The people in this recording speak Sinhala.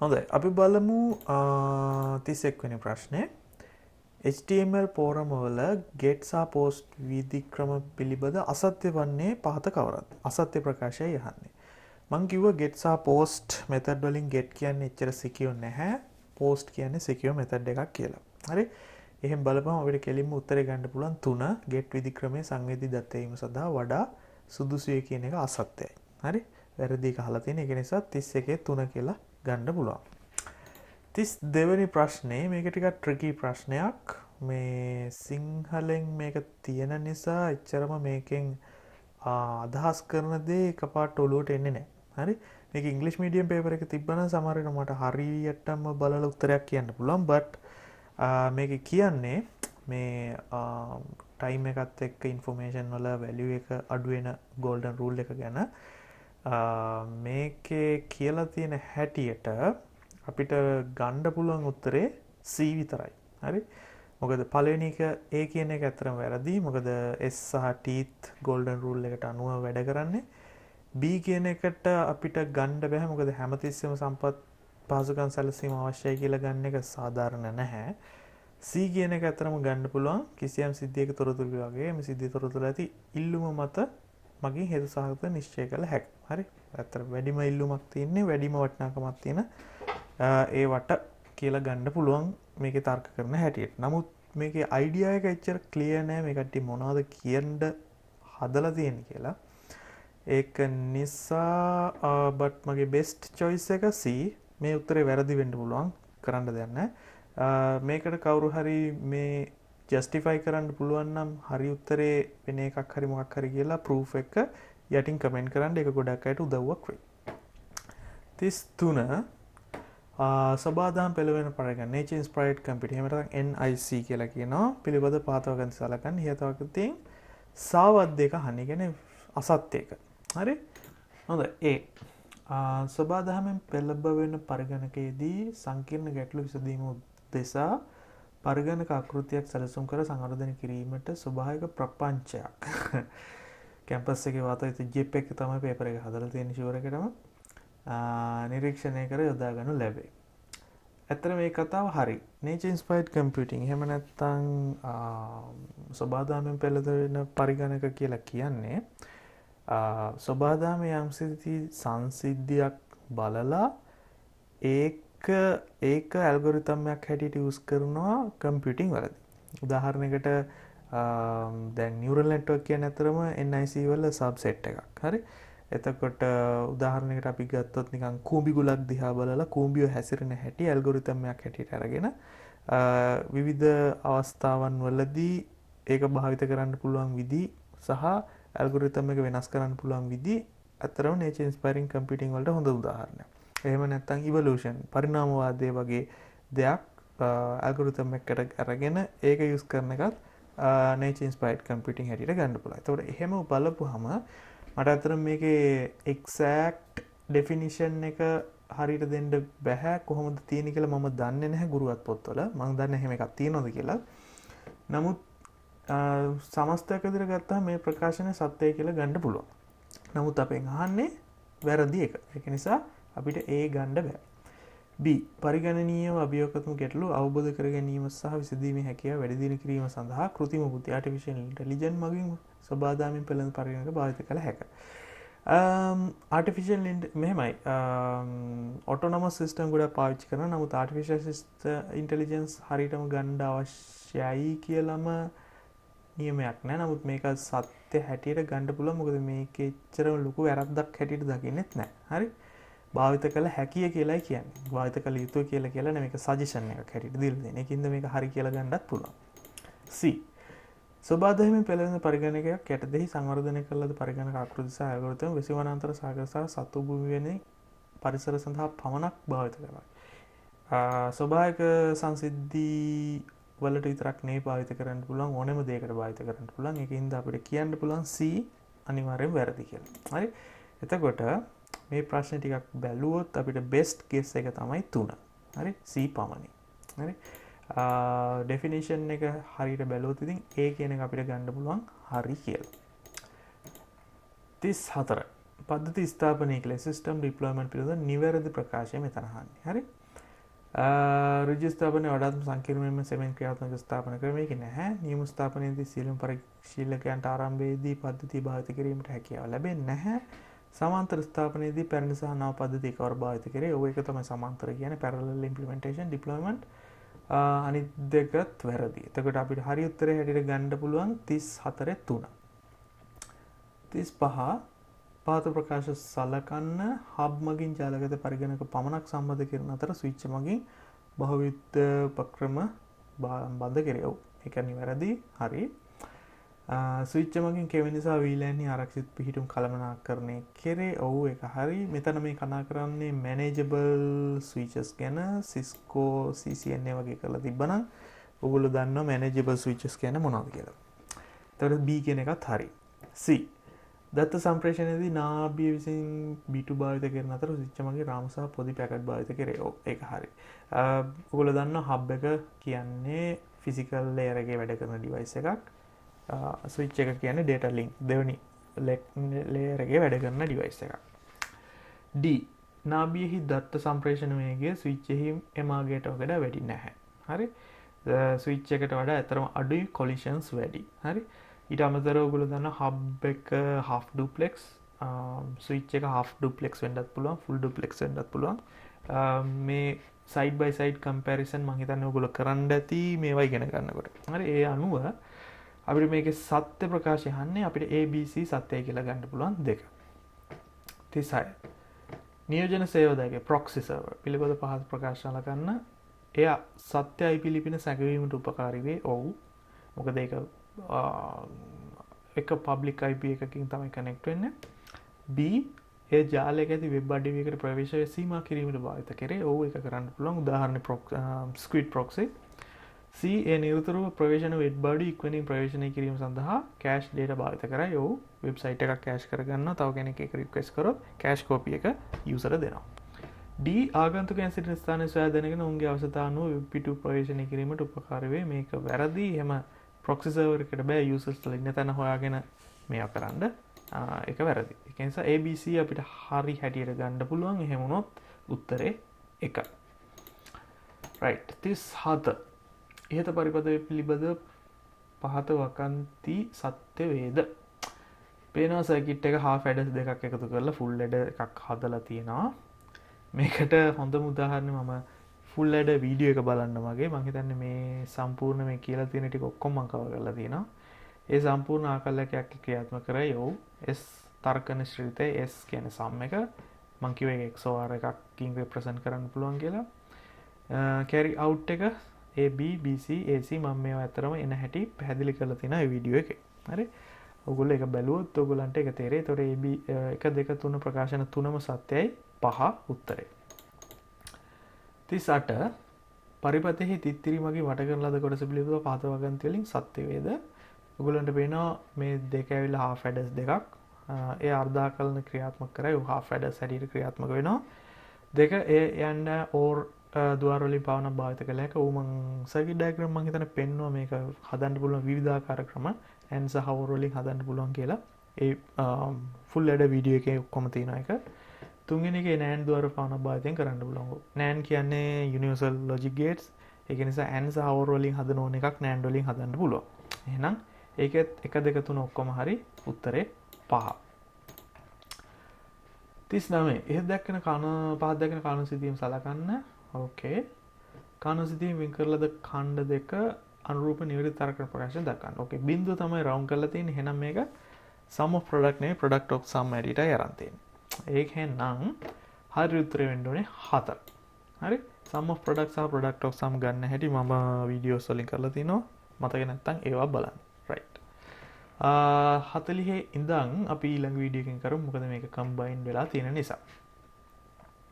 හොඳයි අපි බලමු 31 වෙනි ප්‍රශ්නය. HTML පෝරමවල get සහ post විධික්‍රම පිළිබඳ අසත්‍ය වන්නේ පහත කවරක්ද? අසත්‍ය ප්‍රකාශයයි අහන්නේ. මං කිව්වා get සහ post method වලින් get කියන්නේ එච්චර secure නැහැ. post කියන්නේ secure method එකක් කියලා. හරි? එහෙන් බලපුවම අපිට කෙලින්ම උත්තරේ ගන්න පුළුවන් 3 get විධික්‍රමයේ සංවේදී දත වීම සඳහා වඩා සුදුසුයි කියන එක අසත්‍යයි. හරි? වැරදි එක අහලා තියෙන. ඒක නිසා 31 3 කියලා ගන්න පුළුවන්. 32 වෙනි ප්‍රශ්නේ මේක ටිකක් ට්‍රිකි ප්‍රශ්නයක්. මේ සිංහලෙන් මේක තියෙන නිසා එච්චරම මේකෙන් අදහස් කරන දේ එකපාරට ඔලුවට එන්නේ නැහැ. හරි? මේක ඉංග්‍රීසි මීඩියම් පේපර් එක තිබ්බනම් සමහර වෙලාවට මට හරියටම බලලා උත්තරයක් කියන්න පුළුවන්. but මේක කියන්නේ මේ ටයිම් එකත් එක්ක ඉන්ෆෝමේෂන් වල වැලියු එක අඩු වෙන ගෝල්ඩන් රූල් එක ගැන මේකේ කියලා තියෙන හැටියට අපිට ගන්න පුළුවන් උත්තරේ C විතරයි. හරි? මොකද පළවෙනි එක A කියන එක ඇත්තටම වැරදි. මොකද S සහ teeth golden rule එකට අනුව වැඩ කරන්නේ. B කියන එකට අපිට ගන්න බෑ. මොකද හැමතිස්සෙම සම්පත් පහසුකම් සැලසීම අවශ්‍යයි කියලා ගන්න එක සාධාරණ නැහැ. C කියන එක ඇත්තටම ගන්න පුළුවන් කිසියම් සිද්ධියක තොරතුරු වගේ මේ සිද්ධිය තොරතුරු ඇති ඉල්ලුම මත මගින් හේතු සහගත නිශ්චය කළ හැකියි. හරි? ඇත්තට වැඩිම ඉල්ලුමක් තියෙන්නේ වැඩිම වටිනාකමක් තියෙන ඒ වට කියලා ගන්න පුළුවන් මේකේ තර්ක කරන හැටියට. නමුත් මේකේ අයිඩියා එක එච්චර ක්ලියර් නෑ මේ කට්ටිය මොනවද කියන්න හදලා තියෙන්නේ කියලා. ඒක නිසා බට් මගේ බෙස්ට් choice එක C. මේ උත්තරේ වැරදි වෙන්න පුළුවන්. කරන්න දෙයක් නෑ. මේකට කවුරු හරි මේ ජස්ටිෆයි කරන්න පුළුවන් නම් හරි උත්තරේ වෙන එකක් හරි මොකක් හරි කියලා ප්‍රූෆ් එක යටින් කමෙන්ට් කරන්න. ඒක ගොඩක් අයට උදව්වක් වෙයි. 33 සබාදාම් පෙළවෙන පරිගණන nature inspired computing එහෙම නැත්නම් NIC කියලා කියනවා. පිළිබඳ පාතවකන් සලකන්නේ හේතුවකින් සාවත් දෙක අහන්නේ කියන්නේ අසත්‍ය එක. හරි? හොඳයි. සබාදාමෙන් පෙළඹවෙන පරිගණකයේදී සංකීර්ණ ගැටලු විසඳීම උදෙසා පරිගණක ආකෘතියක් සැලසුම් කර සංවර්ධනය කිරීමට ස්වභාවික ප්‍රපංචයක්. කැම්පස් එකේ වාතාවරණය ජෙප් එක තමයි පේපර් එක හදලා තියෙන ෂුවර් එකටම. නිරීක්ෂණය කර යොදා ගනු ලැබේ. ඇත්තට මේ කතාව හරි. nature inspired computing එහෙම නැත්නම් සබාදාමෙන් පෙළවෙන පරිගණක කියලා කියන්නේ සබාදාමයේ යම්කිසි සංසිද්ධියක් බලලා ඒක ඇල්ගොරිතම් එකක් හැටියට යූස් කරනවා කම්පියුටිං වලදී. උදාහරණයකට දැන් නියුරල් නෙට්වර්ක් කියන්නේ අතරම NIC වල සබ්සෙට් එකක්. හරි? එතකොට උදාහරණයකට අපි ගත්තොත් නිකන් කූඹි ගුලක් දිහා බලලා කූඹිය හැසිරෙන හැටි ඇල්ගොරිතම් එකක් හැටියට අරගෙන විවිධ අවස්ථාවන් වලදී ඒක භාවිත කරන්න පුළුවන් විදි සහ ඇල්ගොරිතම් එක වෙනස් කරන්න පුළුවන් විදි අතරම nature inspiring computing වලට හොඳ උදාහරණයක්. එහෙම නැත්නම් ඉවොලූෂන් පරිණාමවාදය වගේ දෙයක් ඇල්ගොරිතම් එකකට අරගෙන ඒක යූස් කරන එකත් nature inspired computing හැටියට ගන්න පුළුවන්. ඒතකොට එහෙම බලපුවහම මට අතරම මේකේ එක්සැක්ට් ඩෙෆිනිෂන් එක හරියට දෙන්න බෑ. කොහොමද තියෙන්නේ කියලා මම දන්නේ නැහැ ගුරුවත් පොත්වල. මම දන්නේ එහෙම එකක් තියෙනවද කියලා. නමුත් සමස්තයක් විදිහට ගත්තාම මේ ප්‍රකාශනය සත්‍යයි කියලා ගන්න පුළුවන්. නමුත් අපෙන් අහන්නේ වැරදි එක. ඒක නිසා අපිට A ගන්න බෑ. B පරිගණනීයව අභියෝගාත්මක ගැටලු අවබෝධ කර ගැනීම සහ විසඳීමේ හැකියාව වැඩි දියුණු කිරීම සඳහා කෘත්‍රිම බුද්ධි artificial intelligence මගින් සබාදාමින් පෙළෙන පරිගණක භාවිත කළ හැකියි. artificial මෙහෙමයි autonomous system ගොඩක් පාවිච්චි කරනවා. නමුත් artificial intelligence හරියටම ගන්න අවශ්‍යයි කියලාම නියමයක් නැහැ. නමුත් මේක සත්‍ය හැටියට ගන්න පුළුවන්. මොකද මේකේ එච්චරම ලොකු වැරද්දක් හැටියට දකින්නෙත් නැහැ. හරි? භාවිත කළ හැකිය කියලායි කියන්නේ. භාවිත කළ යුතුය කියලා නෙමෙයි මේක සජෙෂන් එකක් හැටියට දීලා දෙන. ඒකින්ද මේක හරි කියලා ගන්නත් පුළුවන්. C සබාදාමෙන් පෙළවෙන පරිගණකයක් යටතෙහි සංවර්ධනය කළ ලද පරිගණක ආකෘති සහ ඇල්ගොරිතම් විසවනාන්තර සාගර සහ සතු භූමි වෙන පරිසර සඳහා පමණක් භාවිත කරනවා. ස්වභාවික සංසිද්ධි වලට විතරක් නෙවෙයි භාවිත කරන්න පුළුවන් ඕනෙම දෙයකට භාවිත කරන්න පුළුවන්. ඒකින්ද අපිට කියන්න පුළුවන් C අනිවාර්යෙන් වැරදි කියලා. හරි? එතකොට මේ ප්‍රශ්නේ ටිකක් බැලුවොත් අපිට බෙස්ට් ගෙස් එක තමයි 3. හරි? C පමණයි. හරි? ඩෙෆිනිෂන් එක හරියට බැලුවොත් ඉතින් A කියන එක අපිට ගන්න පුළුවන් හරි කියලා. 34 පද්ධති ස්ථාපනය කළේ සිස්ටම් ඩිප්ලොයිමන්ට් පිළිබඳ නිවැරදි ප්‍රකාශය මෙතන අහන්නේ. හරි. ඍජු ස්ථාපනය වඩාත්ම සංකීර්ණයෙන්ම සෙමෙන් ක්‍රියාත්මක ස්ථාපන ක්‍රමයක නැහැ. නියම ස්ථාපනයේදී සියලුම පරිශීලකයන්ට ආරම්භයේදී පද්ධතිය භාවිත කිරීමට හැකියාව ලැබෙන්නේ නැහැ. සමාන්තර ස්ථාපනයේදී පැරණි සහ නව පද්ධති එකවර භාවිත කරේ. ඔය එක තමයි සමාන්තර කියන්නේ parallel implementation deployment. අනිත් දෙකත් වැරදි. එතකොට අපිට හරි උත්තරේ හැටියට ගන්න පුළුවන් 34 3. 35 පහත ප්‍රකාශ සලකන්න හබ් මගින් ජාලගත පරිගණක පමණක් සම්බන්ධ කරන අතර ස්විච් මගින් බහුවිධ උපක්‍රම බඳ කෙරේ. ඔව් ඒක නිවැරදි. හරි. ස්විච් මගින් කෙවෙන නිසා VLAN ආරක්ෂිත පිහිටුම් කළමනාකරණය කෙරේ. ඔව් ඒක හරි. මෙතන මේ කතා කරන්නේ manageable switches ගැන. Cisco CCNA වගේ කරලා තිබ්බනම් ඔයගොල්ලෝ දන්නවා manageable switches කියන්නේ මොනවද කියලා. එතකොට B කියන එකත් හරි. C දත්ත සම්ප්‍රේෂණයේදී නාභිය විසින් B2 භාවිත කරන අතර ස්විච් මගින් රාමු සහ පොඩි පැකට් භාවිත කරේ. ඔව් ඒක හරි. ඔයගොල්ලෝ දන්නවා හබ් එක කියන්නේ ෆිසිකල් ලේයර් එකේ වැඩ කරන ඩිවයිස් එකක්. ස්විච් එක කියන්නේ data link දෙවෙනි ලේයර් එකේ වැඩ කරන ඩිවයිස් එකක්. D නාභියෙහි දත්ත සම්ප්‍රේෂණ වේගය ස්විච් එහි එමාගේට වඩා වැඩි නැහැ. හරි. ස්විච් එකට වඩා අතරම අඩුයි collisions වැඩි. හරි. ඊට අමතරව ඔයගොල්ලෝ දන්නා හබ් එක half duplex ස්විච් එක half duplex වෙන්නත් පුළුවන් full duplex වෙන්නත් පුළුවන්. මේ side by side comparison මම හිතන්නේ ඔයගොල්ලෝ කරන්න ඇති මේවා ඉගෙන ගන්නකොට. හරි. ඒ අනුව අපිට මේකේ සත්‍ය ප්‍රකාශය අහන්නේ අපිට ABC සත්‍යයි කියලා ගන්න පුළුවන් දෙක. 36 නියෝජන සේවාදායක proxy server පිළිබඳ පහත් ප්‍රකාශ ලකන්න එයා සත්‍යයි පිළිපින සැකවීමට උපකාරී වේ. ඔව්. මොකද ඒක එක public IP එකකින් තමයි connect වෙන්නේ. B ඒ ජාලයක ඇති web අඩවි එකට ප්‍රවේශය සීමා කිරීමට භාවිත කරේ. ඔව් ඒක කරන්න පුළුවන්. උදාහරණ squid proxy. C ඒ නිරතුරුව ප්‍රවේශන වෙබ් බඩු ඉක්මනින් ප්‍රවේශනය කිරීම සඳහා කෑෂ් ඩේටා භාවිත කරයි. ඔව් වෙබ්සයිට් එකක් කෑෂ් කරගන්නවා. තව කෙනෙක් ඒක රික්වෙස්ට් කරොත් කෑෂ් කෝපි එක යූසර් දෙනවා. D ආගන්තුකයන් සිටින ස්ථානය සොයා දැනගෙන ඔවුන්ගේ අවශ්‍යතා අනුව වෙබ් පිටු ප්‍රවේශනය කිරීමට උපකාරී වේ. මේක වැරදි. එහෙම proxy server එකට බෑ users ලා ඉන්න තැන හොයාගෙන මේවා කරන්න. ඒක වැරදි. ඒ නිසා ABC අපිට හරි හැටියට ගන්න පුළුවන්. එහෙම වුණොත් උත්තරේ 1. right 37 ඉහත පරිපදය පිළිබඳ පහත වකන්ති සත්‍ය වේද? පේනවා සර්කිට් එක half adders දෙකක් එකතු කරලා full adder එකක් හදලා තියෙනවා. මේකට හොඳම උදාහරණය මම full adder වීඩියෝ එක බලන්න මගේ. මම හිතන්නේ මේ සම්පූර්ණ මේ කියලා තියෙන ටික ඔක්කොම මම කවර් කරලා තියෙනවා. ඒ සම්පූර්ණ ආකල්පයක් ක්‍රියාත්මක කරයි. ඔව් S තර්ක නිශ්චිතය S කියන්නේ සම් එක. මම කිව්වේ XOR එකකින් represent කරන්න පුළුවන් කියලා. carry out එක AB BC AC මම මේවා ඇතරම එන හැටි පැහැදිලි කරලා තියෙනවා මේ වීඩියෝ එකේ. හරි. ඔයගොල්ලෝ ඒක බැලුවොත් ඔයගොල්ලන්ට ඒක තේරෙයි. ඒතකොට AB 1 2 3 ප්‍රකාශන තුනම සත්‍යයි. 5 උත්තරේ. 38 පරිපතෙහි තිත්තිරි මගින් වට කරන ලද කොටස පිළිබඳව පහත වගන්ති වලින් සත්‍ය වේද? ඔයගොල්ලන්ට පේනවා මේ දෙක ඇවිල්ලා half adders දෙකක්. ඒ අර්ධාකලන ක්‍රියාත්මක කරයි. half adders හැටියට ක්‍රියාත්මක වෙනවා. දෙක ඒ යන්න or දුවාර වලින් පාවනක් භාවිත කළ හැක. ඌ මං සර්කිට් ඩයග්‍රෑම් මං හිතන්නේ පෙන්නවා මේක හදන්න පුළුවන් විවිධාකාර ක්‍රම and සහ or වලින් හදන්න පුළුවන් කියලා. ඒ full adder වීඩියෝ එකේ ඔක්කොම තියෙනවා ඒක. තුන්වෙනි එකේ NAND දුවාර පාවනක් භාවිතයෙන් කරන්න පුළුවන්. NAND කියන්නේ universal logic gates. ඒක නිසා and සහ or වලින් හදන ඕන එකක් NAND වලින් හදන්න පුළුවන්. එහෙනම් ඒකෙත් 1 2 3 ඔක්කොම හරි. උත්තරේ 5. 39 එහෙත් දැක්කන පහත් දැක්කන කාණු සිදුවීම් සලකන්න. ඕකේ. කාණු සිදුවීම් වෙන් කරලාද ඛණ්ඩ දෙක අනුරූප නිවැරදි තර්ක ප්‍රකාශන දක්වන්න. ඕකේ. බිංදුව තමයි රවුන්ඩ් කරලා තියෙන්නේ. එහෙනම් මේක sum of product නෙවෙයි product of sum ඇඩියටයි අරන් තියෙන්නේ. ඒකෙනම් හරි උත්තරේ වෙන්න ඕනේ 7. හරි. sum of product සහ product of sum ගන්න හැටි මම වීඩියෝස් වලින් කරලා තිනවා. මතක නැත්නම් ඒවා බලන්න. right. 40 ඉඳන් අපි ඊළඟ වීඩියෝ එකකින් කරමු. මොකද මේක කම්බයින් වෙලා තියෙන නිසා.